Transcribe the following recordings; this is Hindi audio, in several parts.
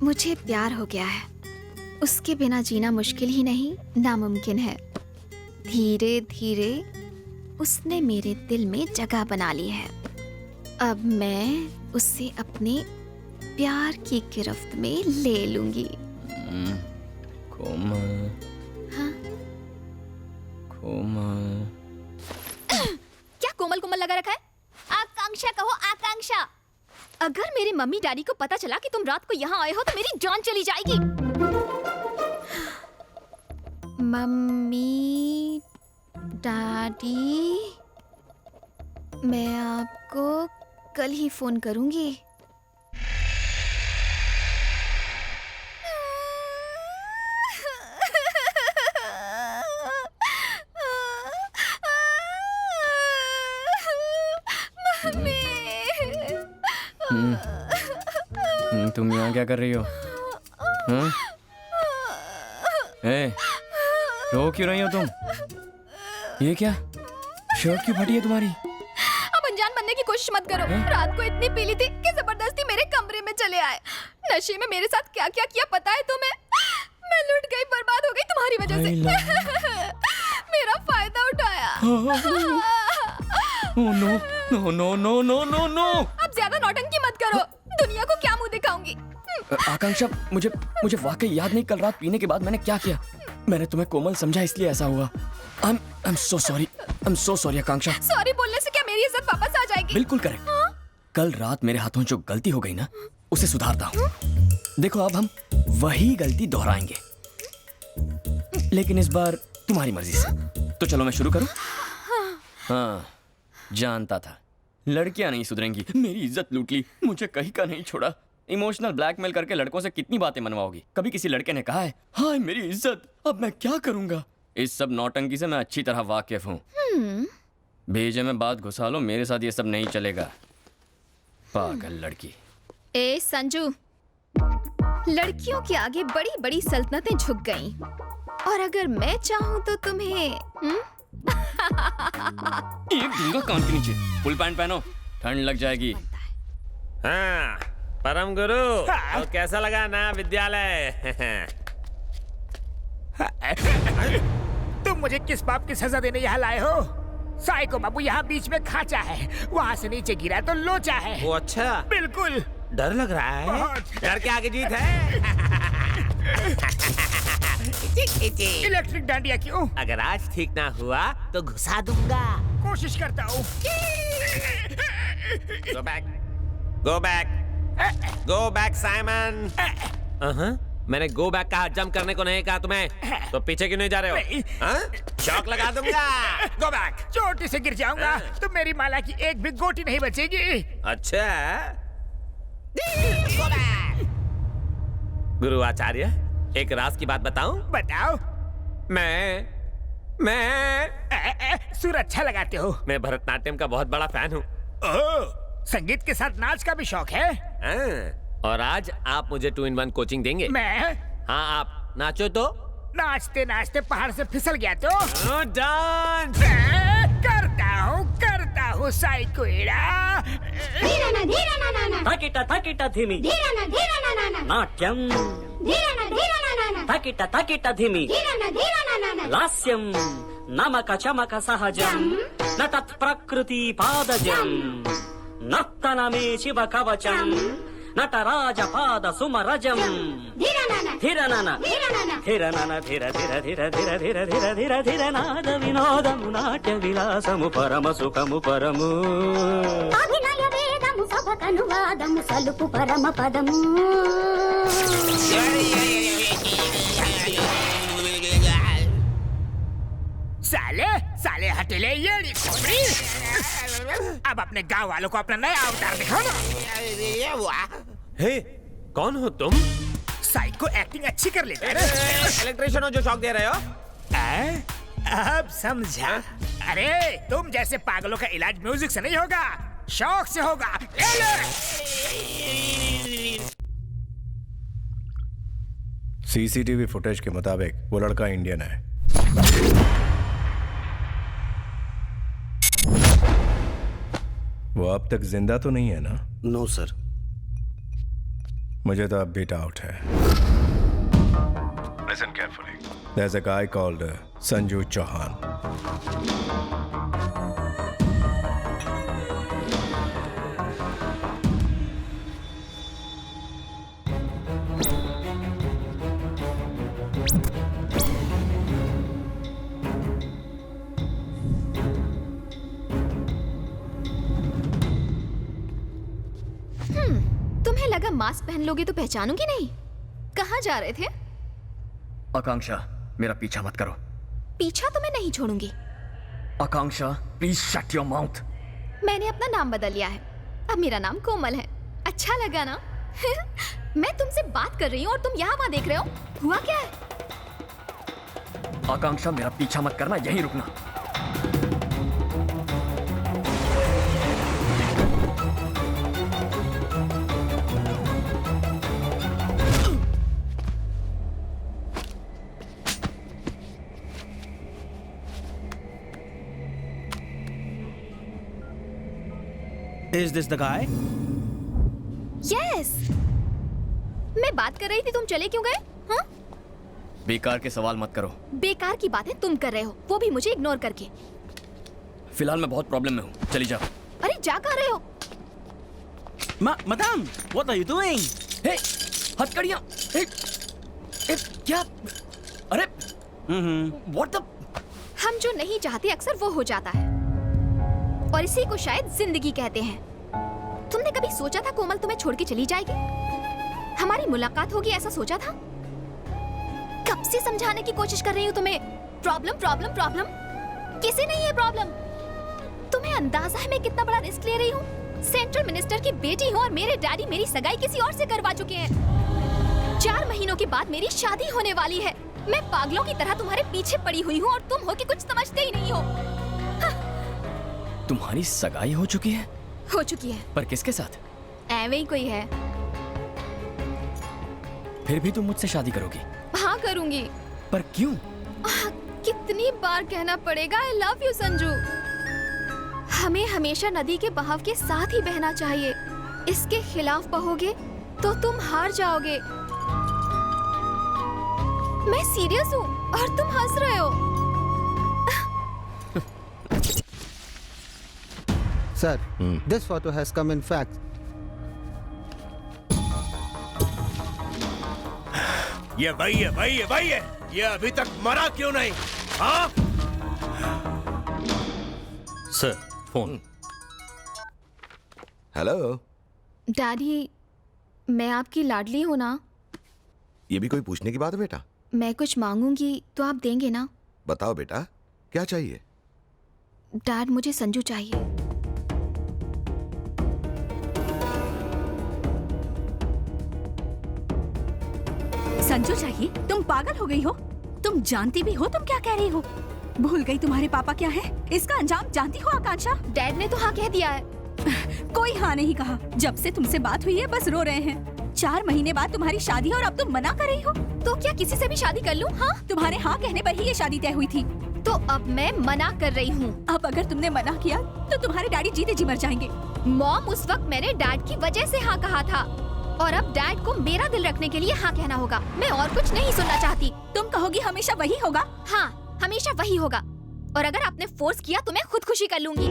मुझे प्यार हो गया है। उसके बिना जीना मुश्किल ही नहीं, नामुमकिन है। धीरे धीरे उसने मेरे दिल में जगह बना ली है। अब मैं उसे अपने प्यार की गिरफ्त में ले लूंगी। कोमल। हाँ? कोमल। क्या कोमल कोमल लगा रखा है? आकांक्षा कहो, आकांक्षा। अगर मेरे मम्मी डैडी को पता चला कि तुम रात को यहाँ आए हो तो मेरी जान चली जाएगी। मम्मी डैडी, मैं आपको कल ही फोन करूंगी। तुम यहाँ क्या कर रही हो? हाँ? रो क्यों रही हो तुम? ये क्या? शर्ट क्यों फटी है तुम्हारी? अब अनजान बनने की कोशिश मत करो। रात को इतनी पीली थी कि जबरदस्ती मेरे कमरे में चले आए। नशे में मेरे साथ क्या क्या किया पता है तुम्हें? मैं लुट गई, बर्बाद हो गई तुम्हारी वजह से। मेरा फायदा उठाया। No no no no no no no. अब ज्यादा नौटंकी मत करो। दुनिया को क्या मुंह दिखाऊंगी? आकांक्षा, मुझे वाकई याद नहीं कल रात पीने के बाद मैंने क्या किया। मैंने तुम्हें कोमल समझा इसलिए ऐसा हुआ। I'm so sorry Akanksha. Sorry बोलने से क्या मेरी इज्जत वापस आ जाएगी? बिल्कुल करेक्ट। कल रात मेरे हाथों जो गलती हो गई ना, उसे सुधारता हूँ। देखो अब हम वही गलती दोहराएंगे, लेकिन इस बार तुम्हारी मर्जी से। तो चलो मैं शुरू करूँ? हाँ, जानता था लड़कियां नहीं सुधरेंगी। मेरी इज्जत लूट ली, मुझे कहीं का नहीं छोड़ा। इमोशनल ब्लैकमेल करके लड़कों से कितनी बातें मनवाओगी? कभी किसी लड़के ने कहा है हाय मेरी इज्जत? अब मैं क्या करूंगा? इस सब नौटंकी से मैं अच्छी तरह वाकिफ हूँ। भेजे में बात घुसा लो, मेरे साथ ये सब नहीं चलेगा। पागल लड़की। ए संजू, लड़कियों के आगे बड़ी बड़ी सल्तनतें झुक गईं। और अगर मैं चाहूँ तो तुम्हें एक दूंगा कान के नीचे। फुल पैंट पहनो, ठंड लग जाएगी। हाँ, परम गुरु, तो कैसा लगा नया विद्यालय? तुम मुझे किस पाप की सजा देने यहाँ लाए हो? साइको बाबू यहाँ बीच में खाचा है, वहाँ से नीचे गिरा तो लोचा है। वो अच्छा, बिल्कुल। डर लग रहा है? बहुत। डर के आगे जीत है। इलेक्ट्रिक डांडिया क्यों? अगर आज ठीक ना हुआ तो घुसा दूंगा। कोशिश करता हूँ। Go back, go back, go back, Simon. मैंने गो बैक कहा, जंप करने को नहीं कहा तुम्हें। तो पीछे क्यों नहीं जा रहे हो? शॉक लगा दूंगा। Go back. चोटी से गिर जाऊंगा तो मेरी माला की एक भी गोटी नहीं बचेगी। अच्छा, गो बैक। गुरु आचार्य, एक राज की बात बताऊं? बताओ। मैं सुर अच्छा लगाते हो। मैं भरतनाट्यम का बहुत बड़ा फैन हूँ। ओह, संगीत के साथ नाच का भी शौक है? और आज आप मुझे 2-in-1 कोचिंग देंगे? मैं? हाँ, आप नाचो तो। नाचते नाचते पहाड़ से फिसल गया तो? डांस करता हूँ साइकोइडा। तकिट धिमी नाट्यम तकिट धिमी लास्यम नमक चमक सहजम न तत् प्रकृति पादजम नत्तनमे शिव कवचम नटराज पाद सुमरजम धिरनन धिर नाद विनोदము నాట్య విలాసము పరమ సుఖము పరము అభినయ వేదము సభకను వాదము సలుపు పరమ పదము साले हटेले ये। अब अपने गांव वालों को अपना नया अवतार दिखाओ ना। हे, कौन हो तुम? साइको एक्टिंग अच्छी कर लेता है। इलेक्ट्रिशियन हो जो शॉक दे रहे हो? अब समझा। अरे तुम जैसे पागलों का इलाज म्यूजिक से नहीं होगा, शौक से होगा। सीसीटीवी फुटेज के मुताबिक वो लड़का इंडियन है। वो अब तक जिंदा तो नहीं है ना? No sir. मुझे तो अब भी डाउट है. Listen carefully. There's a guy called Sanju Chauhan. तुम्हें लगा मास्क पहन लोगे तो पहचानूंगी नहीं? कहाँ जा रहे थे? आकांक्षा, मेरा पीछा मत करो. पीछा तो मैं नहीं छोड़ूंगी. आकांक्षा, प्लीज शट योर माउथ. मैंने अपना नाम बदल लिया है. अब मेरा नाम कोमल है. अच्छा लगा ना? मैं तुमसे बात कर रही हूँ और तुम यहाँ वहाँ देख रहे हो. हुआ क्या है? आकांक्षा, मेरा पीछा मत करना, यहीं रुकना. Is this the guy? Yes. मैं बात कर रही थी, तुम चले क्यों गए? हाँ? बेकार के सवाल मत करो. बेकार की बातें तुम कर रहे हो, वो भी मुझे इग्नोर करके. फिलहाल मैं बहुत प्रॉब्लम में हूँ. चली जाओ. अरे जा कहाँ रहे हो? Madam, what are you doing? हे, हथकड़ियाँ. हे, क्या? अरे, what the? हम जो नहीं चाहते अक्सर वो हो जाता है, और इसी को शायद जिंदगी कहते हैं. तुमने कभी सोचा था कोमल तुम्हें छोड़ के चली जाएगी? हमारी मुलाकात होगी ऐसा सोचा था? कब से समझाने की कोशिश कर रही हूँ तुम्हें. Problem problem problem. किसी नहीं है प्रॉब्लम. तुम्हें अंदाजा है मैं कितना बड़ा रिस्क ले रही हूँ? सेंट्रल मिनिस्टर की बेटी हूँ और मेरे डैडी मेरी सगाई किसी और से करवा चुके हैं. 4 महीनों के बाद मेरी शादी होने वाली है. मैं पागलों की तरह तुम्हारे पीछे पड़ी हुई हूँ और तुम हो कि कुछ समझते ही नहीं हो. तुम्हारी सगाई हो चुकी है? हो चुकी है. पर किसके साथ? ऐवे ही कोई है. फिर भी तुम मुझसे शादी करोगी? हाँ करूंगी. पर क्यों? कितनी बार कहना पड़ेगा आई लव यू संजू. हमें हमेशा नदी के बहाव के साथ ही बहना चाहिए. इसके खिलाफ बहोगे तो तुम हार जाओगे. मैं सीरियस हूँ और तुम हंस रहे हो. Sir, this photo has come in fax. ये वही है. ये अभी तक मरा क्यों नहीं? हाँ? Sir, phone. हेलो. डैडी, मैं आपकी लाडली हूँ ना? ये भी कोई पूछने की बात है बेटा? मैं कुछ मांगूंगी तो आप देंगे ना? बताओ बेटा, क्या चाहिए? डैड, मुझे संजू चाहिए. संजू चाहिए? तुम पागल हो गई हो? तुम जानती भी हो तुम क्या कह रही हो? भूल गई तुम्हारे पापा क्या है? इसका अंजाम जानती हो आकांक्षा? डैड ने तो हाँ कह दिया है. कोई हाँ नहीं कहा. जब से तुमसे बात हुई है बस रो रहे हैं. 4 महीने बाद तुम्हारी शादी और अब तुम मना कर रही हो. तो क्या किसी से भी शादी कर लूं? हाँ, तुम्हारे हाँ कहने पर ही ये शादी तय हुई थी. तो अब मैं मना कर रही हूँ. अब अगर तुमने मना किया तो तुम्हारे डैडी जीते जी मर जाएंगे. मॉम, उस वक्त मैंने डैड की वजह से हाँ कहा था, और अब डैड को मेरा दिल रखने के लिए हाँ कहना होगा. मैं और कुछ नहीं सुनना चाहती. तुम कहोगी हमेशा वही होगा? हाँ, हमेशा वही होगा. और अगर आपने फोर्स किया तो मैं खुदकुशी कर लूंगी.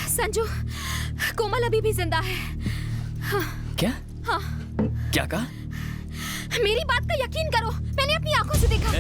संजू, कोमल अभी भी जिंदा है. हाँ. क्या? हाँ. क्या कहा? मेरी बात का यकीन करो, मैंने अपनी आंखों से देखा.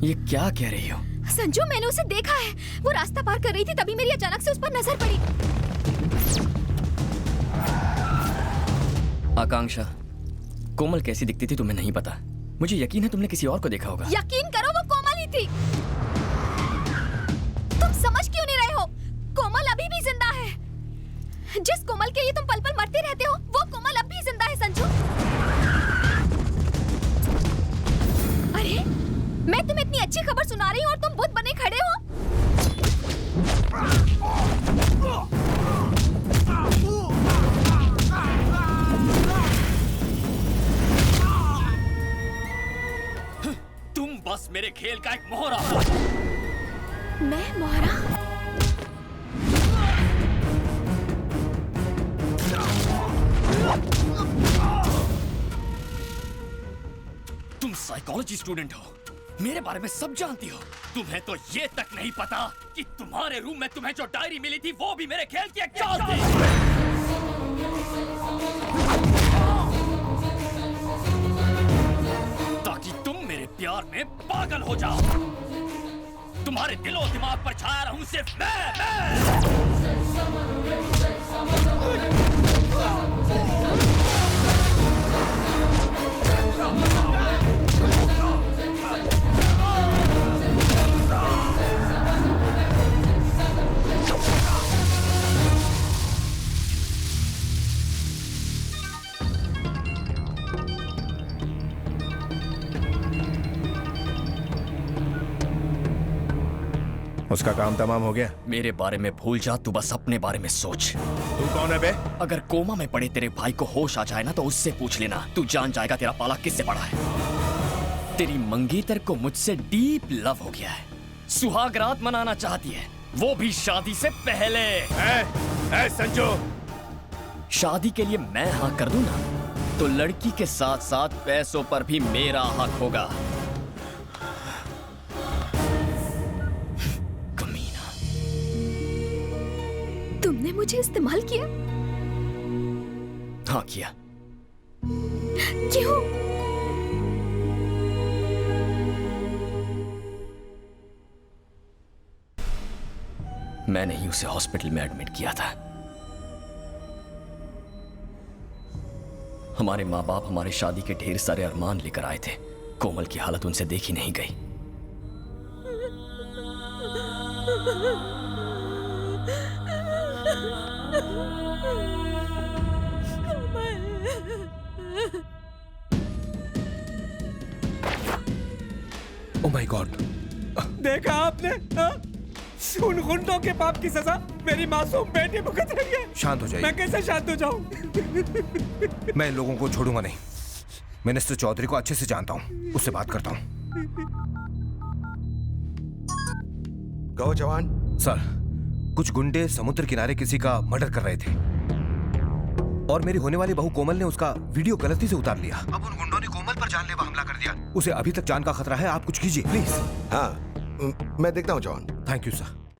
ये क्या कह रही हो? संजू, मैंने उसे देखा है. वो रास्ता पार कर रही थी, तभी मेरी अचानक से उस पर नजर पड़ी. आकांक्षा, कोमल कैसी दिखती थी तुम्हें नहीं पता. मुझे यकीन है तुमने किसी और को देखा होगा. यकीन करो, वो कोमल ही थी. तुम समझ क्यों नहीं रहे हो? कोमल अभी भी जिंदा है. जिस कोमल के लिए तुम पल पल मरते रहते हो, वो कोमल अब भी जिंदा है संजू. अरे, मैं तुम्हें इतनी अच्छी खबर सुना रही हूँ और तुम भूत बने खड़े हो. मेरे खेल का एक मोहरा। मैं मोहरा? तुम साइकोलॉजी स्टूडेंट हो, मेरे बारे में सब जानती हो। तुम्हें तो ये तक नहीं पता कि तुम्हारे रूम में तुम्हें जो डायरी मिली थी वो भी मेरे खेल की एक चाल थी। ताकि तुम मेरे प्यार में पागल हो जाओ। तुम्हारे दिलो दिमाग पर छाया रहूं सिर्फ मैं। उसका काम तमाम हो गया। मेरे बारे में भूल जा, तू बस अपने बारे में सोच। तू कौन है बे? अगर कोमा में पड़े तेरे भाई को होश आ जाए ना तो उससे पूछ लेना, तू जान जाएगा तेरा पाला किससे पड़ा है। तेरी मंगेतर को मुझसे डीप लव हो गया है, सुहाग रात मनाना चाहती है, वो भी शादी से पहले। ए संजू, शादी के लिए मैं हाँ कर दूं ना तो लड़की के साथ साथ पैसों पर भी मेरा हक होगा। तुमने मुझे इस्तेमाल किया? हाँ किया। क्यों? मैंने ही उसे हॉस्पिटल में एडमिट किया था। हमारे माँ बाप हमारे शादी के ढेर सारे अरमान लेकर आए थे। कोमल की हालत उनसे देखी नहीं गई। ओह माय गॉड, देखा आपने? उन गुंडों के पाप की सजा मेरी मासूम बेटी भुगत रही है। शांत हो जाइए। मैं कैसे शांत हो जाऊं? मैं इन लोगों को छोड़ूंगा नहीं। मिनिस्टर चौधरी को अच्छे से जानता हूँ, उससे बात करता हूँ। कहो जवान। सर, कुछ गुंडे समुद्र किनारे किसी का मर्डर कर रहे थे और मेरी होने वाली बहू कोमल ने उसका वीडियो गलती से उतार लिया। अब उन गुंडों ने कोमल पर जानलेवा हमला कर दिया। उसे अभी तक जान का खतरा है, आप कुछ कीजिए प्लीज। हाँ, मैं देखता हूँ जवान। Thank you sir.